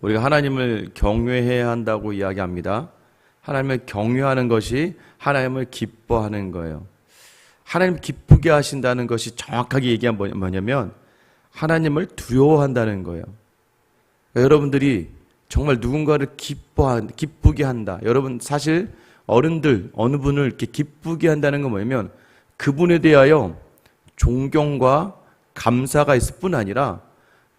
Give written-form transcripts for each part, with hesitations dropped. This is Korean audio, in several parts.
우리가 하나님을 경외해야 한다고 이야기합니다. 하나님을 경외하는 것이 하나님을 기뻐하는 거예요. 하나님 기쁘게 하신다는 것이 정확하게 얘기하면 뭐냐면 하나님을 두려워한다는 거예요. 여러분들이 정말 누군가를 기쁘게 한다. 여러분 사실 어른들 어느 분을 이렇게 기쁘게 한다는 건 뭐냐면 그분에 대하여 존경과 감사가 있을 뿐 아니라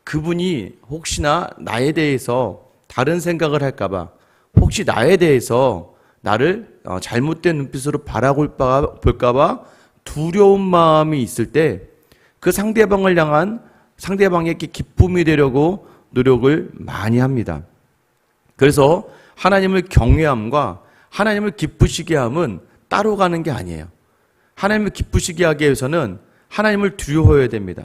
그분이 혹시나 나에 대해서 다른 생각을 할까봐, 혹시 나에 대해서 나를 잘못된 눈빛으로 바라볼까봐 두려운 마음이 있을 때 그 상대방을 향한 상대방에게 기쁨이 되려고 노력을 많이 합니다. 그래서 하나님을 경외함과 하나님을 기쁘시게 함은 따로 가는 게 아니에요. 하나님을 기쁘시게 하기 위해서는 하나님을 두려워해야 됩니다.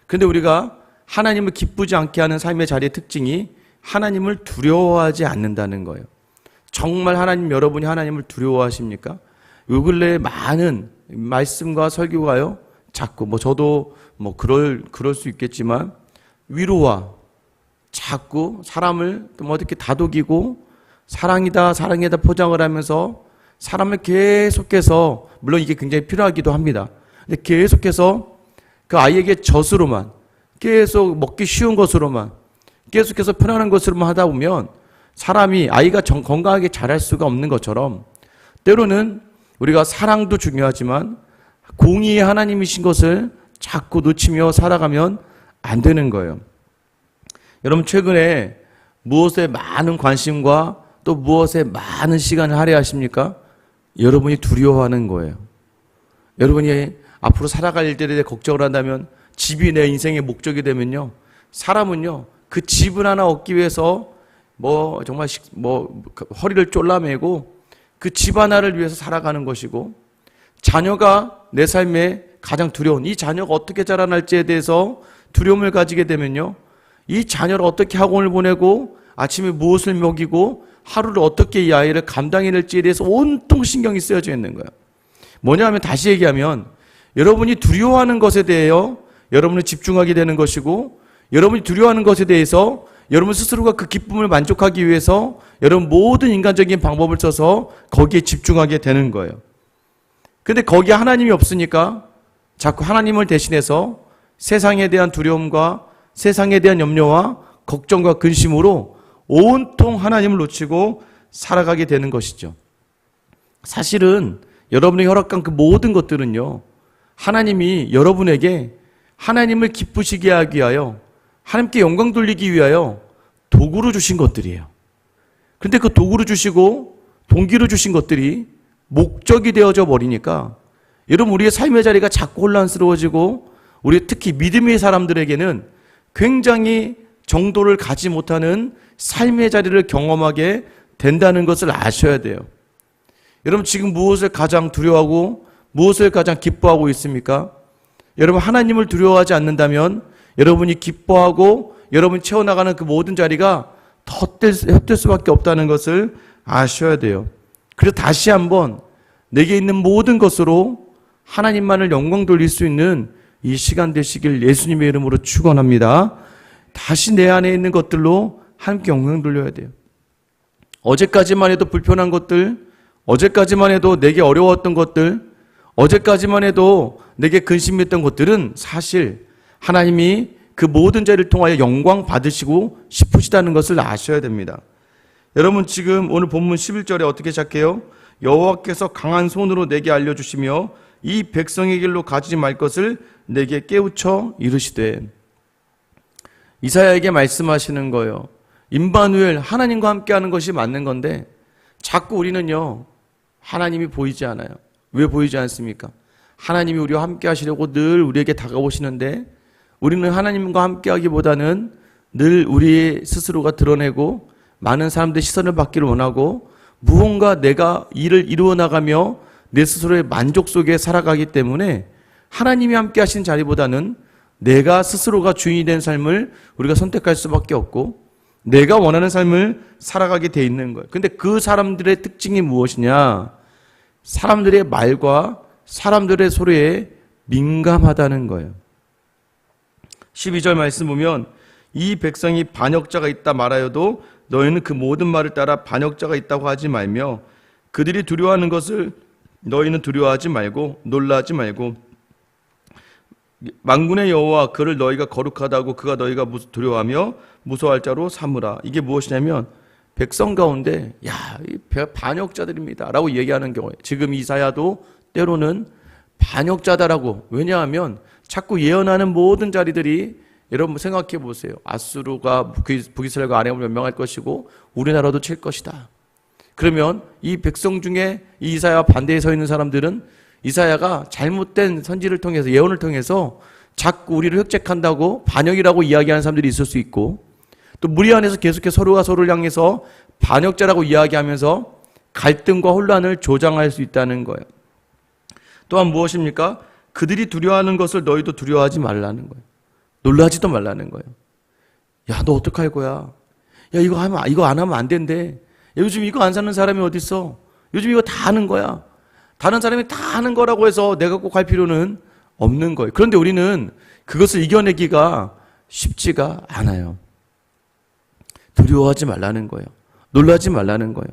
그런데 우리가 하나님을 기쁘지 않게 하는 삶의 자리의 특징이 하나님을 두려워하지 않는다는 거예요. 정말 여러분이 하나님을 두려워하십니까? 요 근래에 많은 말씀과 설교가요, 자꾸 저도 그럴 수 있겠지만 위로와 자꾸 사람을 어떻게 다독이고 사랑이다 포장을 하면서 사람을 계속해서, 물론 이게 굉장히 필요하기도 합니다. 근데 계속해서 그 아이에게 젖으로만, 계속 먹기 쉬운 것으로만, 계속해서 편안한 것으로만 하다 보면 아이가 건강하게 자랄 수가 없는 것처럼 때로는 우리가 사랑도 중요하지만 공의의 하나님이신 것을 자꾸 놓치며 살아가면 안 되는 거예요. 여러분 최근에 무엇에 많은 관심과 또 무엇에 많은 시간을 할애하십니까? 여러분이 두려워하는 거예요. 여러분이 앞으로 살아갈 일들에 대해 걱정을 한다면, 집이 내 인생의 목적이 되면요, 사람은요 그 집을 하나 얻기 위해서 정말 허리를 쫄라매고 그 집 하나를 위해서 살아가는 것이고, 자녀가 내 삶에 가장 두려운, 이 자녀가 어떻게 자라날지에 대해서 두려움을 가지게 되면요, 이 자녀를 어떻게 학원을 보내고 아침에 무엇을 먹이고 하루를 어떻게 이 아이를 감당해낼지에 대해서 온통 신경이 쓰여져 있는 거예요. 뭐냐면, 다시 얘기하면 여러분이 두려워하는 것에 대하여 여러분은 집중하게 되는 것이고, 여러분이 두려워하는 것에 대해서 여러분 스스로가 그 기쁨을 만족하기 위해서 여러분 모든 인간적인 방법을 써서 거기에 집중하게 되는 거예요. 근데 거기에 하나님이 없으니까 자꾸 하나님을 대신해서 세상에 대한 두려움과 세상에 대한 염려와 걱정과 근심으로 온통 하나님을 놓치고 살아가게 되는 것이죠. 사실은 여러분이 허락한 그 모든 것들은요, 하나님이 여러분에게 하나님을 기쁘시게 하기 위하여, 하나님께 영광 돌리기 위하여 도구로 주신 것들이에요. 그런데 그 도구로 주시고 동기로 주신 것들이 목적이 되어져 버리니까 여러분 우리의 삶의 자리가 자꾸 혼란스러워지고, 우리 특히 믿음의 사람들에게는 굉장히 정도를 가지 못하는 삶의 자리를 경험하게 된다는 것을 아셔야 돼요. 여러분 지금 무엇을 가장 두려워하고 무엇을 가장 기뻐하고 있습니까? 여러분 하나님을 두려워하지 않는다면 여러분이 기뻐하고 여러분이 채워나가는 그 모든 자리가 더 헛될 수밖에 없다는 것을 아셔야 돼요. 그래서 다시 한번 내게 있는 모든 것으로 하나님만을 영광 돌릴 수 있는 이 시간 되시길 예수님의 이름으로 축원합니다. 다시 내 안에 있는 것들로 함께 영광 돌려야 돼요. 어제까지만 해도 불편한 것들, 어제까지만 해도 내게 어려웠던 것들, 어제까지만 해도 내게 근심했던 것들은 사실 하나님이 그 모든 죄를 통하여 영광 받으시고 싶으시다는 것을 아셔야 됩니다. 여러분 지금 오늘 본문 11절에 어떻게 시작해요? 여호와께서 강한 손으로 내게 알려주시며 이 백성의 길로 가지 말 것을 내게 깨우쳐 이르시되. 이사야에게 말씀하시는 거예요. 임마누엘, 하나님과 함께하는 것이 맞는 건데 자꾸 우리는요 하나님이 보이지 않아요. 왜 보이지 않습니까? 하나님이 우리와 함께 하시려고 늘 우리에게 다가오시는데 우리는 하나님과 함께 하기보다는 늘 우리 스스로가 드러내고 많은 사람들의 시선을 받기를 원하고 무언가 내가 일을 이루어 나가며 내 스스로의 만족 속에 살아가기 때문에 하나님이 함께 하신 자리보다는 내가 스스로가 주인이 된 삶을 우리가 선택할 수밖에 없고 내가 원하는 삶을 살아가게 돼 있는 거예요. 근데 그 사람들의 특징이 무엇이냐? 사람들의 말과 사람들의 소리에 민감하다는 거예요. 12절 말씀 보면 이 백성이 반역자가 있다 말하여도 너희는 그 모든 말을 따라 반역자가 있다고 하지 말며 그들이 두려워하는 것을 너희는 두려워하지 말고 놀라지 말고 만군의 여호와 그를 너희가 거룩하다고 그가 너희가 두려워하며 무서워할 자로 삼으라. 이게 무엇이냐면 백성 가운데 이 반역자들입니다 라고 얘기하는 경우에 지금 이사야도 때로는 반역자다라고. 왜냐하면 자꾸 예언하는 모든 자리들이 여러분 생각해 보세요. 아수르가 북이스라엘과 아람을 멸망할 것이고 우리나라도 칠 것이다. 그러면 이 백성 중에 이 이사야와 반대에 서 있는 사람들은 이사야가 잘못된 선지를 통해서 예언을 통해서 자꾸 우리를 획책한다고 반역이라고 이야기하는 사람들이 있을 수 있고 또 무리 안에서 계속해서 서로가 서로를 향해서 반역자라고 이야기하면서 갈등과 혼란을 조장할 수 있다는 거예요. 또한 무엇입니까? 그들이 두려워하는 것을 너희도 두려워하지 말라는 거예요. 놀라지도 말라는 거예요. 야, 너 어떡할 거야? 야, 이거 안 하면 안 된대. 야, 요즘 이거 안 사는 사람이 어디 있어? 요즘 이거 다 하는 거야. 다른 사람이 다 하는 거라고 해서 내가 꼭 할 필요는 없는 거예요. 그런데 우리는 그것을 이겨내기가 쉽지가 않아요. 두려워하지 말라는 거예요. 놀라지 말라는 거예요.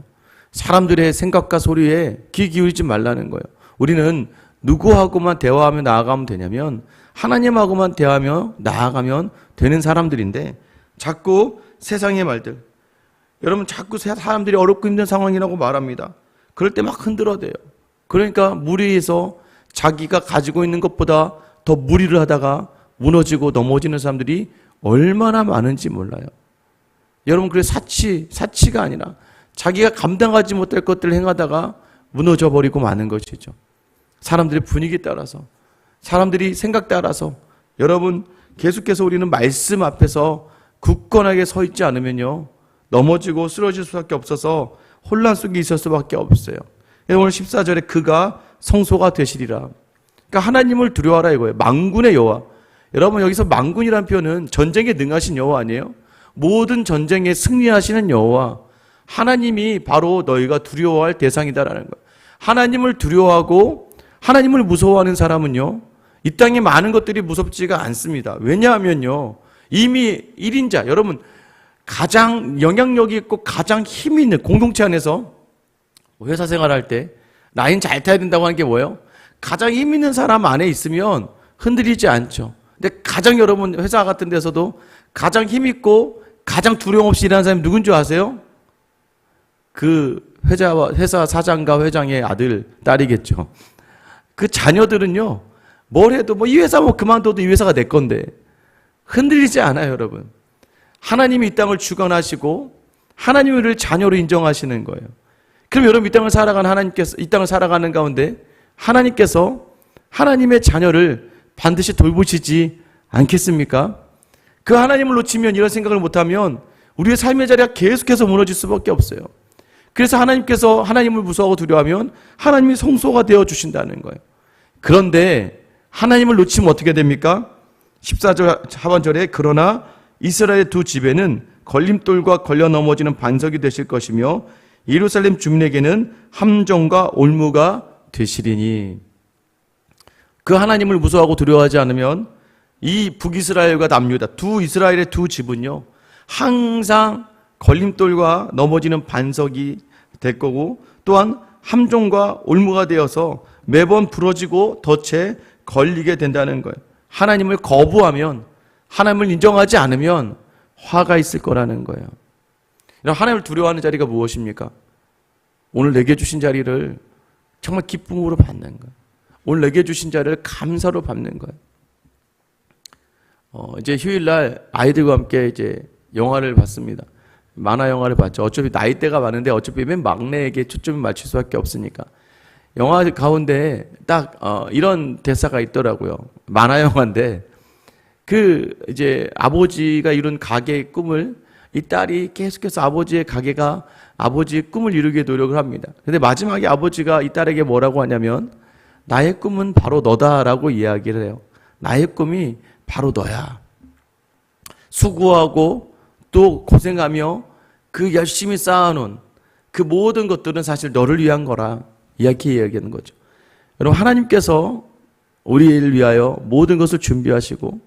사람들의 생각과 소리에 귀 기울이지 말라는 거예요. 우리는 누구하고만 대화하며 나아가면 되냐면 하나님하고만 대화하며 나아가면 되는 사람들인데 자꾸 세상의 말들, 여러분 자꾸 사람들이 어렵고 힘든 상황이라고 말합니다. 그럴 때 막 흔들어대요. 그러니까 무리에서 자기가 가지고 있는 것보다 더 무리를 하다가 무너지고 넘어지는 사람들이 얼마나 많은지 몰라요. 여러분, 그래 사치가 아니라 자기가 감당하지 못할 것들을 행하다가 무너져 버리고 마는 것이죠. 사람들의 분위기에 따라서, 사람들이 생각 따라서. 여러분, 계속해서 우리는 말씀 앞에서 굳건하게 서 있지 않으면요, 넘어지고 쓰러질 수밖에 없어서 혼란 속에 있을 수밖에 없어요. 오늘 14절에 그가 성소가 되시리라. 그러니까 하나님을 두려워하라 이거예요. 만군의 여호와. 여러분, 여기서 만군이라는 표현은 전쟁에 능하신 여호와 아니에요? 모든 전쟁에 승리하시는 여호와. 하나님이 바로 너희가 두려워할 대상이다라는 거예요. 하나님을 두려워하고 하나님을 무서워하는 사람은요, 이 땅에 많은 것들이 무섭지가 않습니다. 왜냐하면요, 이미 1인자, 여러분, 가장 영향력이 있고 가장 힘이 있는 공동체 안에서 회사 생활할 때 라인 잘 타야 된다고 하는 게 뭐예요? 가장 힘 있는 사람 안에 있으면 흔들리지 않죠. 근데 가장 여러분 회사 같은 데서도 가장 힘 있고 가장 두려움 없이 일하는 사람이 누군 줄 아세요? 그 회사 사장과 회장의 아들, 딸이겠죠. 그 자녀들은요, 뭘 해도 이 회사 그만둬도 이 회사가 내 건데 흔들리지 않아요, 여러분. 하나님이 이 땅을 주관하시고 하나님을 자녀로 인정하시는 거예요. 그럼 여러분, 이 땅을 살아가는 가운데 하나님께서 하나님의 자녀를 반드시 돌보시지 않겠습니까? 그 하나님을 놓치면, 이런 생각을 못하면 우리의 삶의 자리가 계속해서 무너질 수밖에 없어요. 그래서 하나님께서 하나님을 무서워하고 두려워하면 하나님이 성소가 되어 주신다는 거예요. 그런데 하나님을 놓치면 어떻게 됩니까? 14절 하반절에 그러나 이스라엘 두 집에는 걸림돌과 걸려 넘어지는 반석이 되실 것이며 예루살렘 주민에게는 함정과 올무가 되시리니. 그 하나님을 무서워하고 두려워하지 않으면 이 북이스라엘과 남유다 두 이스라엘의 두 집은요, 항상 걸림돌과 넘어지는 반석이 될 거고, 또한 함정과 올무가 되어서 매번 부러지고 덫에 걸리게 된다는 거예요. 하나님을 거부하면, 하나님을 인정하지 않으면 화가 있을 거라는 거예요. 하나님을 두려워하는 자리가 무엇입니까? 오늘 내게 주신 자리를 정말 기쁨으로 받는 거예요. 오늘 내게 주신 자리를 감사로 받는 거예요. 이제 휴일날 아이들과 함께 이제 영화를 봤습니다. 만화 영화를 봤죠. 어차피 나이대가 많은데 어차피 맨 막내에게 초점을 맞출 수밖에 없으니까. 영화 가운데 딱 이런 대사가 있더라고요. 만화 영화인데 이제 아버지가 이룬 가게의 꿈을 이 딸이 계속해서 아버지의 꿈을 이루기에 노력을 합니다. 근데 마지막에 아버지가 이 딸에게 뭐라고 하냐면 나의 꿈은 바로 너다라고 이야기를 해요. 나의 꿈이 바로 너야. 수고하고 또 고생하며 그 열심히 쌓아놓은 그 모든 것들은 사실 너를 위한 거라, 이렇게 이야기하는 거죠. 여러분, 하나님께서 우리를 위하여 모든 것을 준비하시고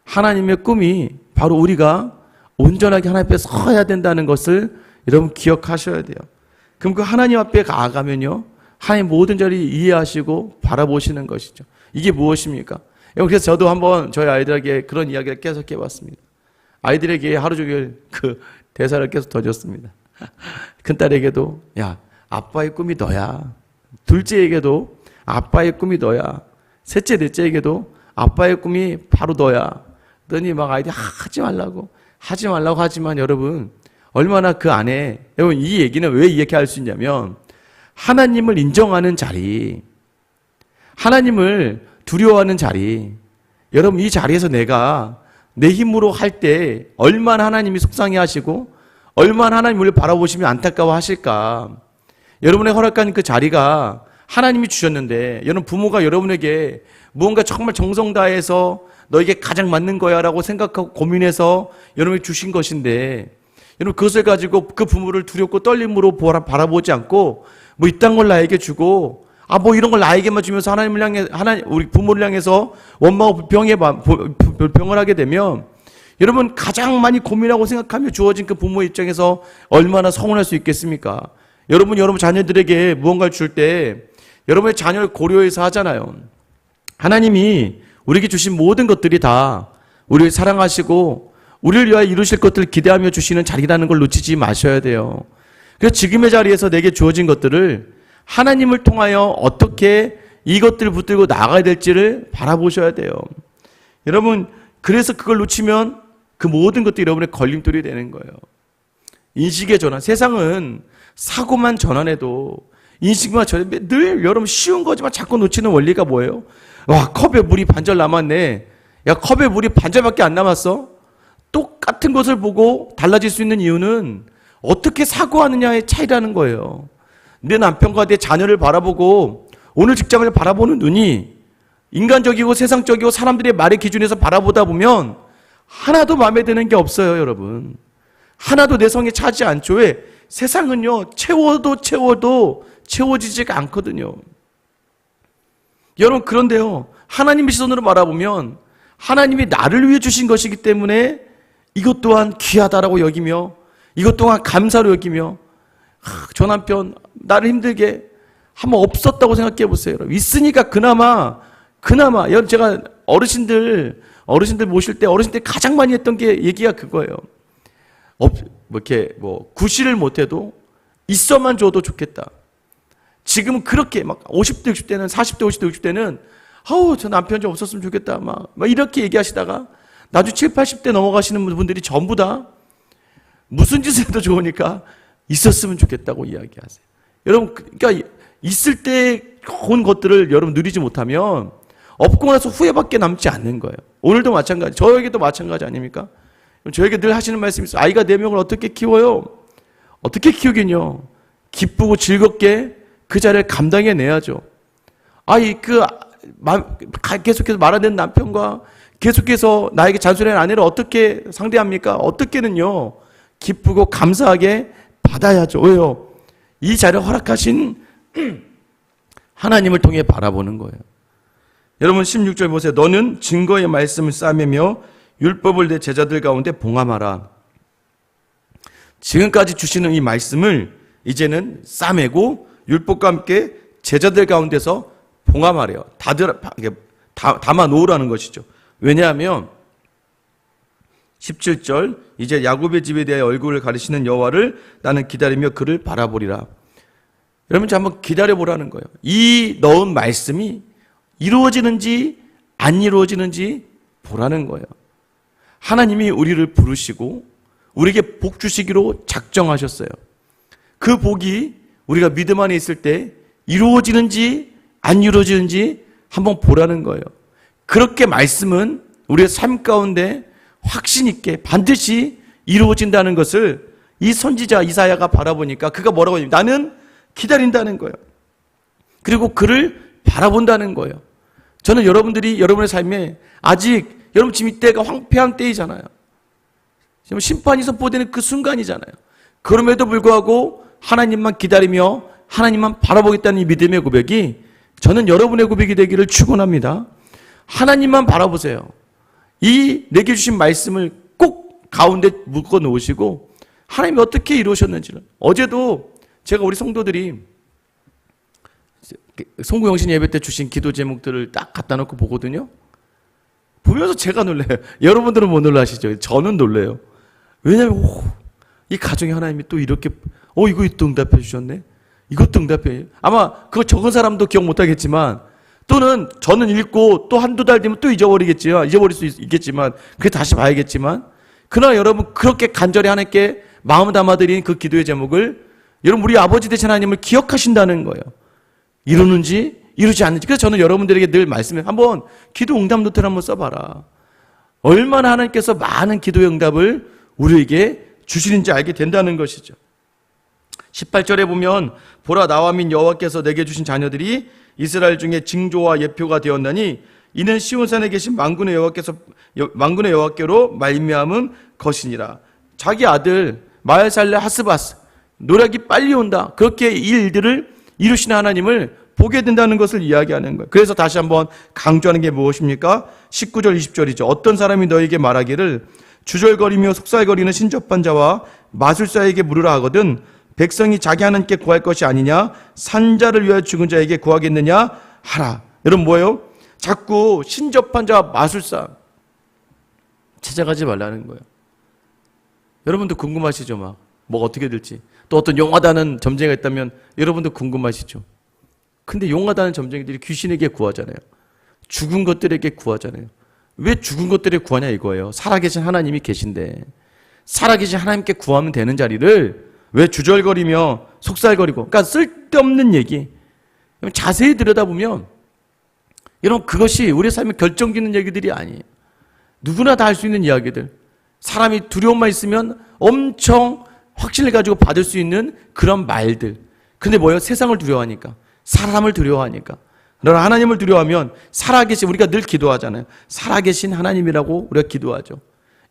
하나님의 꿈이 바로 우리가 온전하게 하나님 앞에 서야 된다는 것을 여러분 기억하셔야 돼요. 그럼 그 하나님 앞에 나아가면요, 하나님 모든 자리를 이해하시고 바라보시는 것이죠. 이게 무엇입니까? 그래서 저도 한번 저희 아이들에게 그런 이야기를 계속 해봤습니다. 아이들에게 하루 종일 그 대사를 계속 던졌습니다. 큰딸에게도 야, 아빠의 꿈이 너야. 둘째에게도 아빠의 꿈이 너야. 셋째, 넷째에게도 아빠의 꿈이 바로 너야. 그러니 막 아이들이 하지 말라고 하지만 여러분, 얼마나 그 안에, 여러분 이 얘기는 왜 이렇게 할 수 있냐면, 하나님을 인정하는 자리, 하나님을 두려워하는 자리, 여러분 이 자리에서 내가 내 힘으로 할 때 얼마나 하나님이 속상해 하시고 얼마나 하나님을 바라보시면 안타까워 하실까. 여러분의 허락한 그 자리가 하나님이 주셨는데, 여러분 부모가 여러분에게 무언가 정말 정성 다해서 너에게 가장 맞는 거야 라고 생각하고 고민해서 여러분에게 주신 것인데, 여러분 그것을 가지고 그 부모를 두렵고 떨림으로 바라보지 않고 뭐 이딴 걸 나에게 주고 뭐 이런 걸 나에게만 주면서 하나님을 향해, 우리 부모를 향해서 원망하고 불평을 하게 되면, 여러분 가장 많이 고민하고 생각하며 주어진 그 부모의 입장에서 얼마나 서운할 수 있겠습니까? 여러분 자녀들에게 무언가를 줄 때 여러분의 자녀를 고려해서 하잖아요. 하나님이 우리에게 주신 모든 것들이 다 우리를 사랑하시고 우리를 위하여 이루실 것들을 기대하며 주시는 자리라는 걸 놓치지 마셔야 돼요. 그래서 지금의 자리에서 내게 주어진 것들을 하나님을 통하여 어떻게 이것들을 붙들고 나가야 될지를 바라보셔야 돼요. 여러분, 그래서 그걸 놓치면 그 모든 것들이 여러분의 걸림돌이 되는 거예요. 인식의 전환. 세상은 사고만 전환해도 인식만 전환, 늘 여러분 쉬운 거지만 자꾸 놓치는 원리가 뭐예요? 와, 컵에 물이 반절 남았네. 야, 컵에 물이 반절밖에 안 남았어? 똑같은 것을 보고 달라질 수 있는 이유는 어떻게 사고하느냐의 차이라는 거예요. 내 남편과 내 자녀를 바라보고 오늘 직장을 바라보는 눈이 인간적이고 세상적이고 사람들의 말의 기준에서 바라보다 보면 하나도 마음에 드는 게 없어요, 여러분. 하나도 내 성에 차지 않죠. 왜? 세상은요, 채워도 채워지지가 않거든요. 여러분, 그런데요, 하나님의 시선으로 바라보면 하나님이 나를 위해 주신 것이기 때문에 이것 또한 귀하다라고 여기며, 이것 또한 감사로 여기며, 저 남편 나를 힘들게 한번 없었다고 생각해 보세요. 있으니까 그나마 여러분, 제가 어르신들 모실 때 어르신들 가장 많이 했던 게 얘기가 그거예요. 구실을 못해도 있어만 줘도 좋겠다. 지금은 그렇게 막 50대 60대는 40대 50대 60대는 저 남편 좀 없었으면 좋겠다 막 이렇게 얘기하시다가 나중에 7, 80대 넘어가시는 분들이 전부 다 무슨 짓을 해도 좋으니까 있었으면 좋겠다고 이야기하세요. 여러분, 그러니까 있을 때 좋은 것들을 여러분 누리지 못하면 없고 나서 후회밖에 남지 않는 거예요. 오늘도 마찬가지, 저에게도 마찬가지 아닙니까? 저에게 늘 하시는 말씀이 있어요. 아이가 4명을 어떻게 키워요? 어떻게 키우긴요? 기쁘고 즐겁게 그 자리를 감당해내야죠. 계속해서 말하는 남편과 계속해서 나에게 잔소리하는 아내를 어떻게 상대합니까? 어떻게는요, 기쁘고 감사하게 받아야죠. 왜요? 이 자리를 허락하신 하나님을 통해 바라보는 거예요. 여러분 16절 보세요. 너는 증거의 말씀을 싸매며 율법을 내 제자들 가운데 봉함하라. 지금까지 주시는 이 말씀을 이제는 싸매고 율법과 함께 제자들 가운데서 봉함하래요. 담아 놓으라는 것이죠. 왜냐하면 17절 이제 야곱의 집에 대하여 얼굴을 가리시는 여호와를 나는 기다리며 그를 바라보리라. 여러분 한번 기다려보라는 거예요. 이 넣은 말씀이 이루어지는지 안 이루어지는지 보라는 거예요. 하나님이 우리를 부르시고 우리에게 복 주시기로 작정하셨어요. 그 복이 우리가 믿음 안에 있을 때 이루어지는지 안 이루어지는지 한번 보라는 거예요. 그렇게 말씀은 우리의 삶 가운데 확신 있게 반드시 이루어진다는 것을 이 선지자 이사야가 바라보니까 그가 뭐라고 하냐면 나는 기다린다는 거예요. 그리고 그를 바라본다는 거예요. 저는 여러분들이 여러분의 삶에 아직 여러분 지금 이때가 황폐한 때이잖아요. 지금 심판이 선포되는 그 순간이잖아요. 그럼에도 불구하고 하나님만 기다리며 하나님만 바라보겠다는 이 믿음의 고백이 저는 여러분의 고백이 되기를 축원합니다. 하나님만 바라보세요. 이 내게 주신 말씀을 꼭 가운데 묶어 놓으시고 하나님이 어떻게 이루셨는지를. 어제도 제가 우리 성도들이 송구영신 예배 때 주신 기도 제목들을 딱 갖다 놓고 보거든요. 보면서 제가 놀라요. 여러분들은 못 놀라시죠? 저는 놀래요. 왜냐하면 이 가정에 하나님이 또 이렇게 이것도 응답해 주셨네. 이것도 응답해. 아마 그거 적은 사람도 기억 못 하겠지만, 또는 저는 읽고 또 한두 달 뒤면 또 잊어버릴 수 있겠지만, 그게 다시 봐야겠지만, 그러나 여러분 그렇게 간절히 하나님께 마음 담아드린 그 기도의 제목을 여러분 우리 아버지 되신 하나님을 기억하신다는 거예요. 이루는지 이루지 않는지. 그래서 저는 여러분들에게 늘 말씀해, 한번 기도 응답 노트를 한번 써봐라. 얼마나 하나님께서 많은 기도의 응답을 우리에게 주시는지 알게 된다는 것이죠. 18절에 보면 보라 나와 및 여호와께서 내게 주신 자녀들이 이스라엘 중에 징조와 예표가 되었나니 이는 시온산에 계신 만군의 여호와께로 말미암은 것이니라. 자기 아들 마엘살레 하스바스 노력이 빨리 온다. 그렇게 이 일들을 이루시는 하나님을 보게 된다는 것을 이야기하는 거예요. 그래서 다시 한번 강조하는 게 무엇입니까? 19절 20절이죠. 어떤 사람이 너에게 말하기를 주절거리며 속살거리는 신접한 자와 마술사에게 물으라 하거든 백성이 자기 하나님께 구할 것이 아니냐? 산자를 위하여 죽은 자에게 구하겠느냐? 하라. 여러분 뭐예요? 자꾸 신접한 자와 마술사 찾아가지 말라는 거예요. 여러분도 궁금하시죠? 뭐 어떻게 될지. 또 어떤 용하다는 점쟁이가 있다면 여러분도 궁금하시죠? 근데 용하다는 점쟁이들이 귀신에게 구하잖아요. 죽은 것들에게 구하잖아요. 왜 죽은 것들에 구하냐 이거예요. 살아계신 하나님이 계신데 살아계신 하나님께 구하면 되는 자리를 왜 주절거리며 속살거리고, 그러니까 쓸데없는 얘기. 자세히 들여다보면 여러분 그것이 우리의 삶에 결정짓는 얘기들이 아니에요. 누구나 다 할 수 있는 이야기들. 사람이 두려움만 있으면 엄청 확신을 가지고 받을 수 있는 그런 말들. 근데 뭐예요? 세상을 두려워하니까, 사람을 두려워하니까. 그러나 하나님을 두려워하면 살아계신, 우리가 늘 기도하잖아요. 살아계신 하나님이라고 우리가 기도하죠.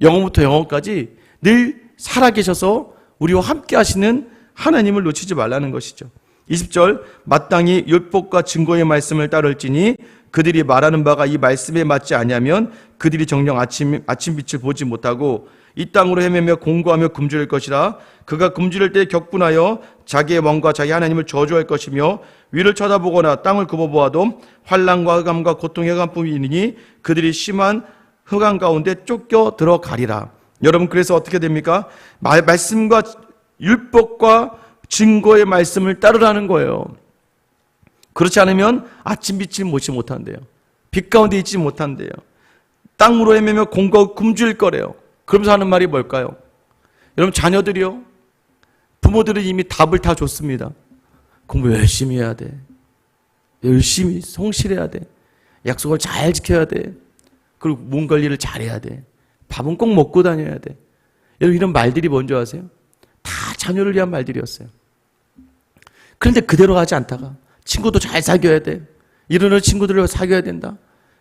영혼부터 영혼까지 늘 살아계셔서 우리와 함께 하시는 하나님을 놓치지 말라는 것이죠. 20절 마땅히 율법과 증거의 말씀을 따를지니 그들이 말하는 바가 이 말씀에 맞지 아니하면 그들이 정녕 아침빛을 보지 못하고 이 땅으로 헤매며 공고하며 굶주릴 것이라. 그가 굶주릴 때 격분하여 자기의 왕과 자기 하나님을 저주할 것이며 위를 쳐다보거나 땅을 굽어보아도 환난과 흑암과 고통의 흑암뿐이 있으니 그들이 심한 흑암 가운데 쫓겨 들어가리라. 여러분 그래서 어떻게 됩니까? 말씀과 율법과 증거의 말씀을 따르라는 거예요. 그렇지 않으면 아침빛을 보지 못한대요. 빛 가운데 있지 못한대요. 땅으로 헤매며 공고하고 굶주릴 거래요. 그러면서 하는 말이 뭘까요? 여러분 자녀들이요, 부모들은 이미 답을 다 줬습니다. 공부 열심히 해야 돼. 열심히 성실해야 돼. 약속을 잘 지켜야 돼. 그리고 몸 관리를 잘해야 돼. 밥은 꼭 먹고 다녀야 돼. 여러분 이런 말들이 뭔지 아세요? 다 자녀를 위한 말들이었어요. 그런데 그대로 가지 않다가 친구도 잘 사귀어야 돼. 이런 친구들을 사귀어야 된다.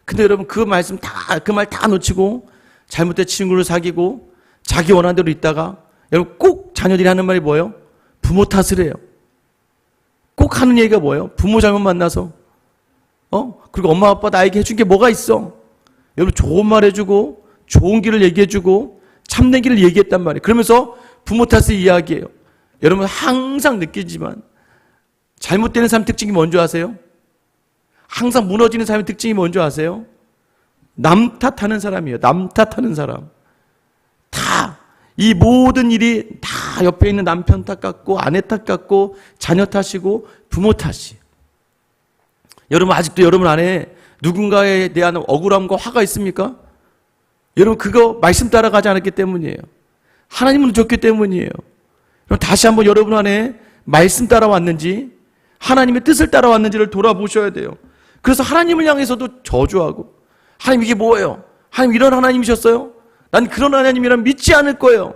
근데 여러분 그 말씀 그 말 다 놓치고 잘못된 친구를 사귀고 자기 원하는 대로 있다가 여러분 꼭 자녀들이 하는 말이 뭐예요? 부모 탓을 해요. 꼭 하는 얘기가 뭐예요? 부모 잘못 만나서 그리고 엄마 아빠 나에게 해준 게 뭐가 있어? 여러분 좋은 말 해주고 좋은 길을 얘기해주고 참된 길을 얘기했단 말이에요. 그러면서 부모 탓을 이야기해요. 여러분 항상 느끼지만 잘못되는 삶 특징이 뭔지 아세요? 항상 무너지는 삶의 특징이 뭔지 아세요? 남 탓하는 사람이에요. 남 탓하는 사람. 다 이 모든 일이 다 옆에 있는 남편 탓 같고 아내 탓 같고 자녀 탓이고 부모 탓이. 여러분 아직도 여러분 안에 누군가에 대한 억울함과 화가 있습니까? 여러분 그거 말씀 따라가지 않았기 때문이에요. 하나님을 줬기 때문이에요. 여러분 다시 한번 여러분 안에 말씀 따라왔는지 하나님의 뜻을 따라왔는지를 돌아보셔야 돼요. 그래서 하나님을 향해서도 저주하고, 하나님 이게 뭐예요? 하나님 이런 하나님이셨어요? 난 그런 하나님이란 믿지 않을 거예요.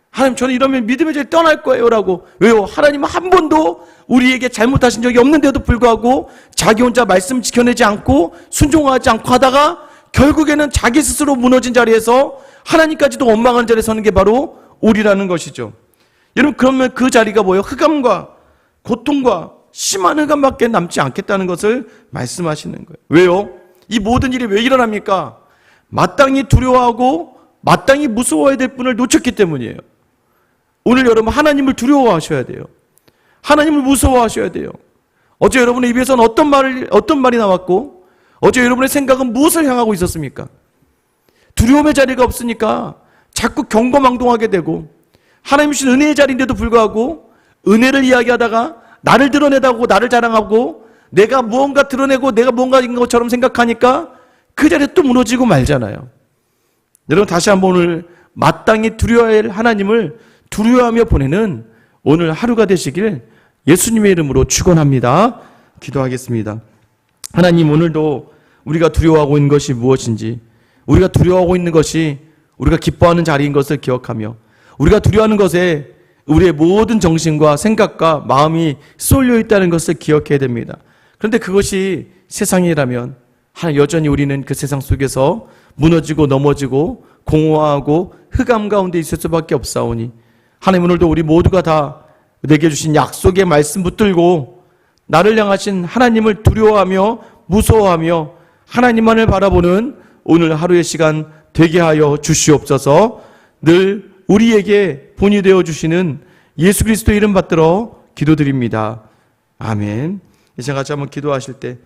하나님 저는 이러면 믿음의 죄를 떠날 거예요 라고. 왜요? 하나님은 한 번도 우리에게 잘못하신 적이 없는데도 불구하고 자기 혼자 말씀 지켜내지 않고 순종하지 않고 하다가 결국에는 자기 스스로 무너진 자리에서 하나님까지도 원망하는 자리에 서는 게 바로 우리라는 것이죠. 여러분 그러면 그 자리가 뭐예요? 흑암과 고통과 심한 흑암밖에 남지 않겠다는 것을 말씀하시는 거예요. 왜요? 이 모든 일이 왜 일어납니까? 마땅히 두려워하고 마땅히 무서워해야 될 분을 놓쳤기 때문이에요. 오늘 여러분 하나님을 두려워하셔야 돼요. 하나님을 무서워하셔야 돼요. 어제 여러분의 입에서는 어떤 말이 나왔고, 어제 여러분의 생각은 무엇을 향하고 있었습니까? 두려움의 자리가 없으니까 자꾸 경거망동하게 되고, 하나님 주신 은혜의 자리인데도 불구하고 은혜를 이야기하다가 나를 드러내다고 나를 자랑하고 내가 무언가 드러내고 내가 무언가인 것처럼 생각하니까 그 자리에 또 무너지고 말잖아요. 여러분 다시 한번 오늘 마땅히 두려워해야 할 하나님을 두려워하며 보내는 오늘 하루가 되시길 예수님의 이름으로 축원합니다. 기도하겠습니다. 하나님, 오늘도 우리가 두려워하고 있는 것이 무엇인지, 우리가 두려워하고 있는 것이 우리가 기뻐하는 자리인 것을 기억하며, 우리가 두려워하는 것에 우리의 모든 정신과 생각과 마음이 쏠려 있다는 것을 기억해야 됩니다. 그런데 그것이 세상이라면 여전히 우리는 그 세상 속에서 무너지고 넘어지고 공허하고 흑암 가운데 있을 수밖에 없사오니, 하나님 오늘도 우리 모두가 다 내게 주신 약속의 말씀 붙들고 나를 향하신 하나님을 두려워하며 무서워하며 하나님만을 바라보는 오늘 하루의 시간 되게 하여 주시옵소서. 늘 우리에게 본이 되어 주시는 예수 그리스도 이름 받들어 기도드립니다. 아멘. 이제 같이 한번 기도하실 때